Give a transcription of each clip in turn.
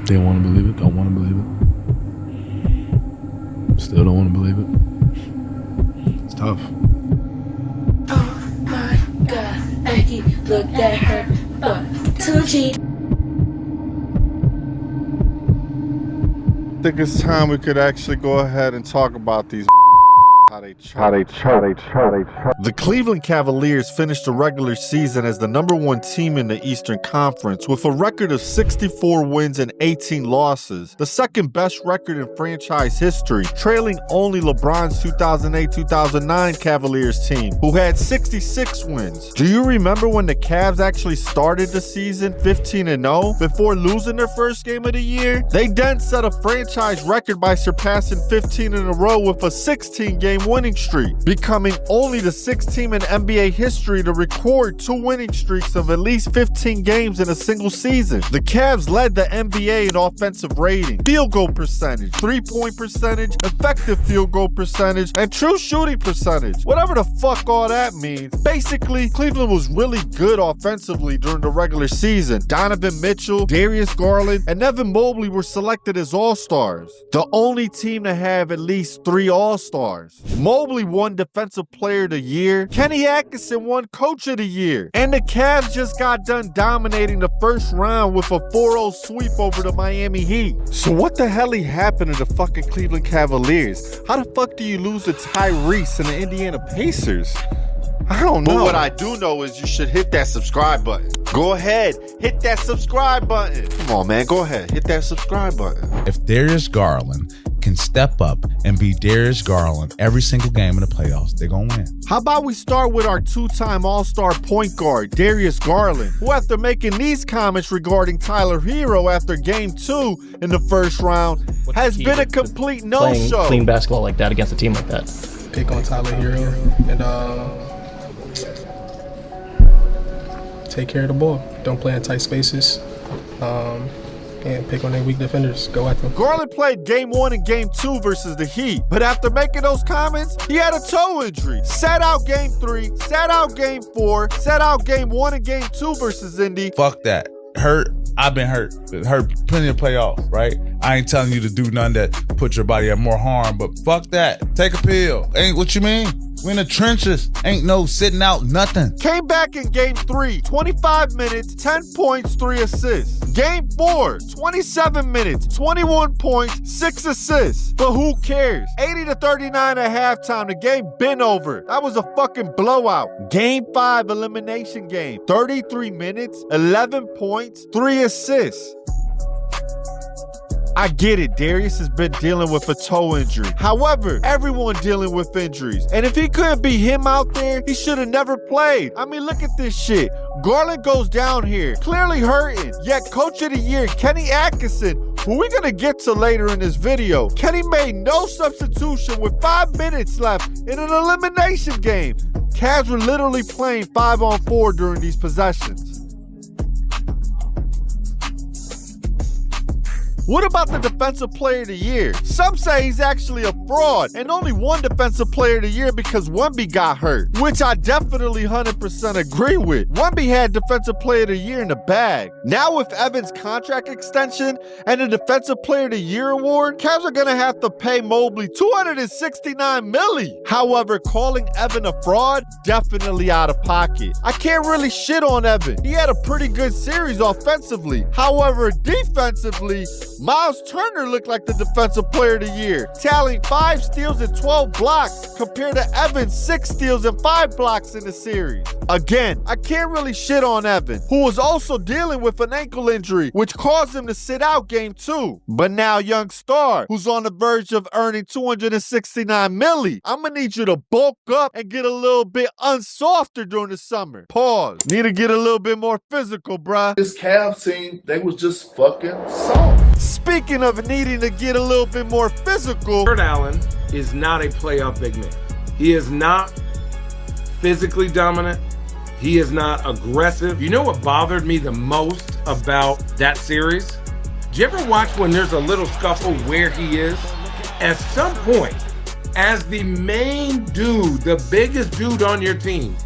They want to believe it, don't want to believe it. Still don't want to believe it. It's tough. Oh my God, Aggie, look at her, 2G. I think it's time we could actually go ahead and talk about these how they choke. The Cleveland Cavaliers finished the regular season as the #1 team in the Eastern Conference with a record of 64 wins and 18 losses, the second best record in franchise history, trailing only LeBron's 2008-2009 Cavaliers team, who had 66 wins. Do you remember when the Cavs actually started the season 15-0 before losing their first game of the year? They then set a franchise record by surpassing 15 in a row with a 16-game winning streak, becoming only the 6th team in NBA history to record 2 winning streaks of at least 15 games in a single season. The Cavs led the NBA in offensive rating, field goal percentage, 3-point percentage, effective field goal percentage, and true shooting percentage. Whatever the fuck all that means. Basically, Cleveland was really good offensively during the regular season. Donovan Mitchell, Darius Garland, and Evan Mobley were selected as All-Stars. The only team to have at least 3 All-Stars. Mobley won Defensive Player of the Year. Kenny Atkinson won Coach of the Year. And the Cavs just got done dominating the first round with a 4-0 sweep over the Miami Heat. So what the hell happened to the fucking Cleveland Cavaliers? How the fuck do you lose to Tyrese and the Indiana Pacers? I don't know. But what I do know is you should hit that subscribe button. Go ahead, hit that subscribe button. Come on, man, go ahead, hit that subscribe button. If Darius Garland can step up and be Darius Garland every single game in the playoffs, they're going to win. How about we start with our 2-time All-Star point guard, Darius Garland, who after making these comments regarding Tyler Hero after Game 2 in the first round, has been a complete no-show. Clean basketball like that against a team like that. Pick on Tyler Hero and take care of the ball. Don't play in tight spaces. And pick on their weak defenders. Go at them. Garland played Game 1 and Game 2 versus the Heat, but after making those comments, he had a toe injury. Sat out Game 3, sat out Game 4, sat out Game 1 and Game 2 versus Indy. Fuck that. Hurt. I've been hurt. Hurt plenty of playoffs, right? I ain't telling you to do none that put your body at more harm, but fuck that. Take a pill. Ain't what you mean? We in the trenches. Ain't no sitting out nothing. Came back in Game 3, 25 minutes, 10 points, 3 assists. Game 4, 27 minutes, 21 points, 6 assists. But who cares? 80-39 at halftime. The game been over. That was a fucking blowout. Game 5 elimination game. 33 minutes, 11 points, 3 assists. I get it, Darius has been dealing with a toe injury. However, everyone dealing with injuries. And if he couldn't be him out there, he should have never played. I mean, look at this shit. Garland goes down here, clearly hurting. Yet Coach of the Year, Kenny Atkinson, who we're gonna get to later in this video, Kenny made no substitution with 5 minutes left in an elimination game. Cavs were literally playing 5-on-4 during these possessions. What about the Defensive Player of the Year? Some say he's actually a fraud and only won Defensive Player of the Year because Wemby got hurt, which I definitely 100% agree with. Wemby had Defensive Player of the Year in the bag. Now with Evan's contract extension and the Defensive Player of the Year award, Cavs are gonna have to pay Mobley $269 million. However, calling Evan a fraud, definitely out of pocket. I can't really shit on Evan. He had a pretty good series offensively. However, defensively, Miles Turner looked like the Defensive Player of the Year, tallying 5 steals and 12 blocks compared to Evan's 6 steals and 5 blocks in the series. Again, I can't really shit on Evan, who was also dealing with an ankle injury, which caused him to sit out Game 2. But now young star, who's on the verge of earning $269 million, I'm gonna need you to bulk up and get a little bit unsofter during the summer. Pause. Need to get a little bit more physical, bruh. This Cavs team, they was just fucking soft. Speaking of needing to get a little bit more physical, Jarrett Allen is not a playoff big man. He is not physically dominant. He is not aggressive. You know what bothered me the most about that series? Do you ever watch when there's a little scuffle where he is? At some point, as the main dude, the biggest dude on your team,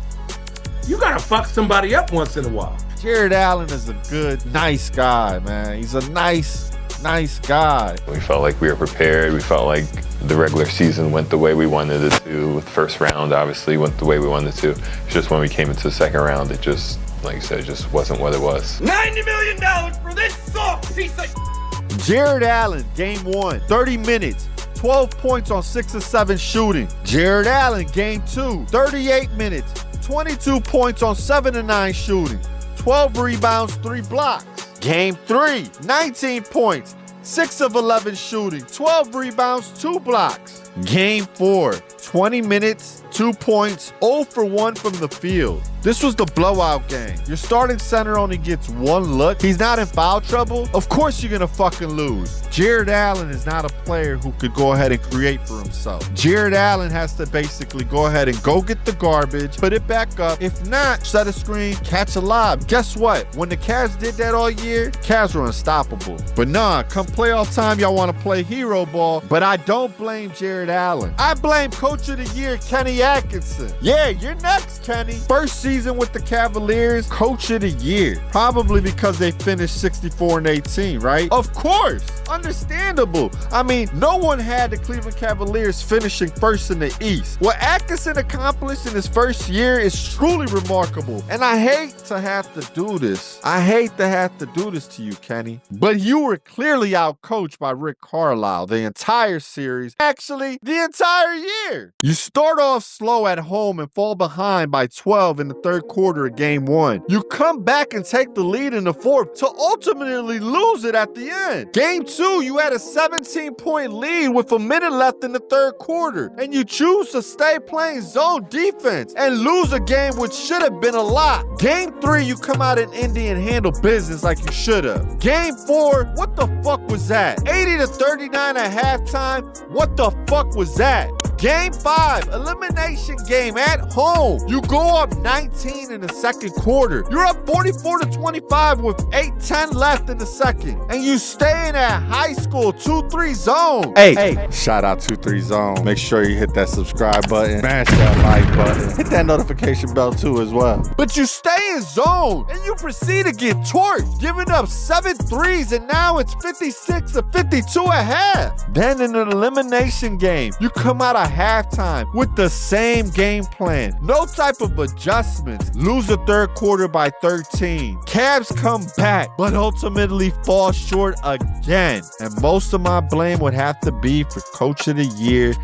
you gotta fuck somebody up once in a while. Jarrett Allen is a good, nice guy, man. He's a nice Nice guy. We felt like we were prepared. We felt like the regular season went the way we wanted it to. With the first round, obviously, went the way we wanted it to. It's just when we came into the second round, it just, like you said, just wasn't what it was. $90 million for this soft piece of... Jarrett Allen, game 1, 30 minutes. 12 points on 6 of 7 shooting. Jarrett Allen, game 2, 38 minutes. 22 points on 7 of 9 shooting. 12 rebounds, 3 blocks. Game 3, 19 points, 6 of 11 shooting, 12 rebounds, 2 blocks. Game 4, 20 minutes, 2 points, 0 for 1 from the field. This was the blowout game. Your starting center only gets 1 look. He's not in foul trouble. Of course you're gonna fucking lose. Jarrett Allen is not a player who could go ahead and create for himself. Jarrett Allen has to basically go ahead and go get the garbage, put it back up. If not, set a screen, catch a lob. Guess what? When the Cavs did that all year, Cavs were unstoppable. But nah, come playoff time, y'all wanna play hero ball, but I don't blame Jarrett Allen. I blame Coach of the Year, Kenny Atkinson. Yeah, you're next, Kenny. First season with the Cavaliers, Coach of the Year. Probably because they finished 64-18, right? Of course. Understandable. I mean, no one had the Cleveland Cavaliers finishing first in the East. What Atkinson accomplished in his first year is truly remarkable. And I hate to have to do this. I hate to have to do this to you, Kenny. But you were clearly outcoached by Rick Carlisle the entire series. Actually, the entire year. You start off slow at home and fall behind by 12 in the third quarter of game 1. You come back and take the lead in the fourth to ultimately lose it at the end. Game 2, you had a 17-point lead with a minute left in the third quarter, and you choose to stay playing zone defense and lose a game which should have been a lot. Game 3, you come out in Indy and handle business like you should have. Game 4, what the fuck was that? 80-39 at halftime? What the fuck was that? Game 5, elimination game at home. You go up 19 in the second quarter. You're up 44-25 with 8:10 left in the second. And you stay in that high school 2-3 zone. Hey, shout out 2-3 zone. Make sure you hit that subscribe button, smash that like button, hit that notification bell too as well. But you stay in zone and you proceed to get torched, giving up 7 threes, and now it's 56-52 at half. Then in an elimination game, you come out of halftime with the same game plan. No type of adjustments. Lose the third quarter by 13. Cavs come back, but ultimately fall short again. And most of my blame would have to be for Coach of the Year,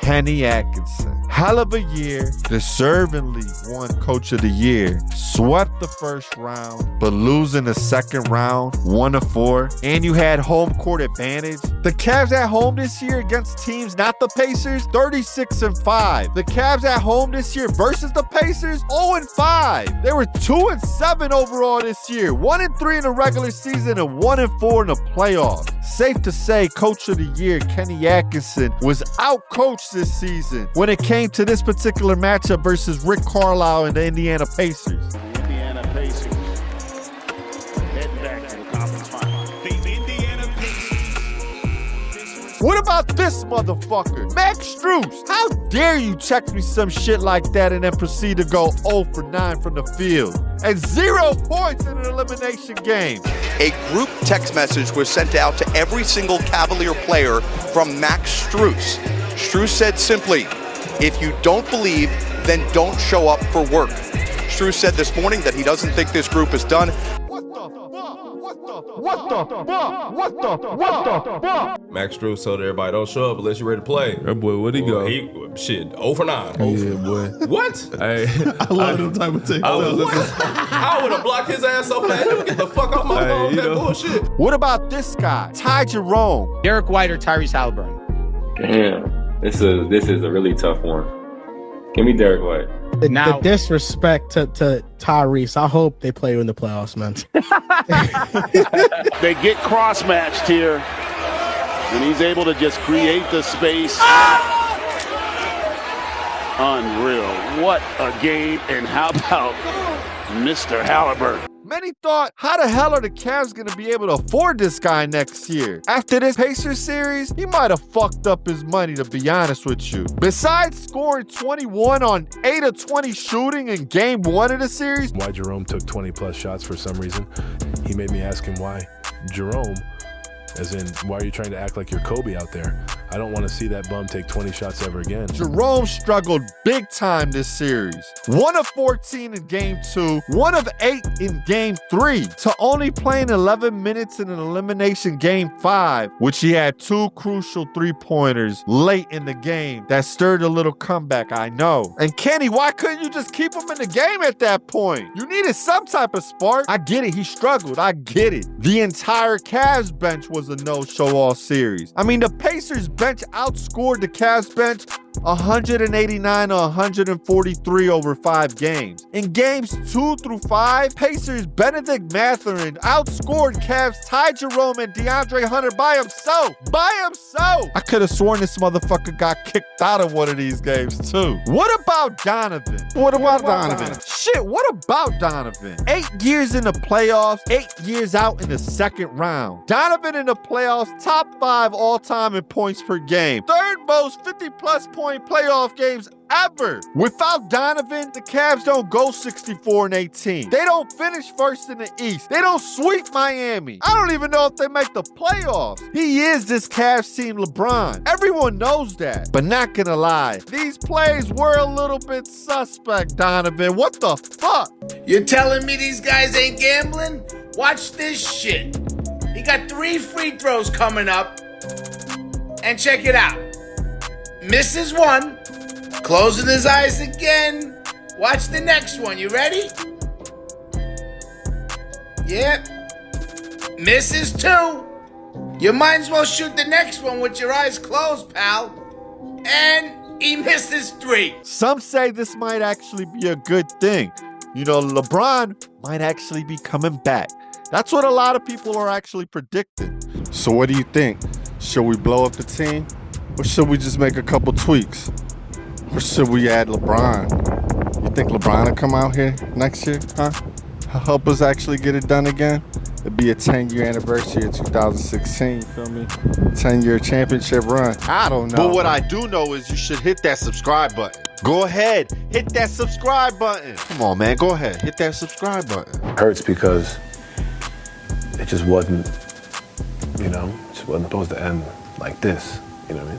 Kenny Atkinson. Hell of a year, deservingly won Coach of the Year. Swept the first round, but losing the second round, 1-4, and you had home court advantage. The Cavs at home this year against teams not the Pacers, 36-5. The Cavs at home this year versus the Pacers, 0-5. They were 2-7 overall this year, 1-3 in the regular season and 1-4 in the playoffs. Safe to say, Coach of the Year, Kenny Atkinson, was outcoached this season when it came to this particular matchup versus Rick Carlisle and the Indiana Pacers. Indiana Pacers heading back to the conference final. The Indiana Pacers. What about this motherfucker? Max Strus, how dare you text me some shit like that and then proceed to go 0 for 9 from the field and 0 points in an elimination game? A group text message was sent out to every single Cavalier player from Max Strus. Strus said simply, "If you don't believe, then don't show up for work." Strus said this morning that he doesn't think this group is done. What the fuck? Max Strus told everybody, don't show up unless you're ready to play. That boy, where'd he go? Shit, 0 for 9. Yeah, boy. What? Hey, I love them type of things. I would have blocked his ass so fast. He would get the fuck off my phone with that bullshit. What about this guy, Ty Jerome? Derek White or Tyrese Halliburton? Damn, this is a really tough one. Give me Derek White. The disrespect to Tyrese. I hope they play in the playoffs, man. They get cross-matched here, and he's able to just create the space. Unreal. What a game, and how about Mr. Halliburton? Many thought, how the hell are the Cavs going to be able to afford this guy next year? After this Pacers series, he might have fucked up his money, to be honest with you. Besides scoring 21 on 8 of 20 shooting in game 1 of the series. Why Jerome took 20 plus shots for some reason. He made me ask him why Jerome, As in, why are you trying to act like you're Kobe out there? I don't want to see that bum take 20 shots ever again. Jerome struggled big time this series. 1 of 14 in game 2, 1 of 8 in game 3, to only playing 11 minutes in an elimination game 5, which he had 2 crucial 3-pointers late in the game that stirred a little comeback, I know. And Kenny, why couldn't you just keep him in the game at that point? You needed some type of spark. I get it, he struggled, I get it. The entire Cavs bench was a no-show all series. I mean, the Pacers bench outscored the Cavs bench 189 to 143 over 5 games. In games 2 through 5, Pacers Benedict Mathurin outscored Cavs Ty Jerome and DeAndre Hunter by himself. I could have sworn this motherfucker got kicked out of one of these games too. What about Donovan? What about Donovan? Shit, what about Donovan? 8 years in the playoffs, 8 years out in the second round. Donovan in the playoffs, top 5 all-time in points per game. Third most 50-plus point playoff games ever. Without Donovan, the Cavs don't go 64-18. They don't finish first in the East. They don't sweep Miami. I don't even know if they make the playoffs. He is this Cavs team LeBron. Everyone knows that. But not gonna lie, these plays were a little bit suspect, Donovan. What the fuck? You're telling me these guys ain't gambling? Watch this shit. He got 3 free throws coming up. And check it out. Misses 1. Closing his eyes again. Watch the next one. You ready? Yep. Misses 2. You might as well shoot the next one with your eyes closed, pal. And he misses 3. Some say this might actually be a good thing. You know, LeBron might actually be coming back. That's what a lot of people are actually predicting. So what do you think? Should we blow up the team? Or should we just make a couple tweaks? Or should we add LeBron? You think LeBron will come out here next year, huh? Help us actually get it done again? It'd be a 10-year anniversary of 2016, you feel me? 10-year championship run. I don't know. But what I do know is you should hit that subscribe button. Go ahead, hit that subscribe button. Come on, man, go ahead, hit that subscribe button. It hurts because it just wasn't, it just wasn't supposed to end like this. You know what I mean?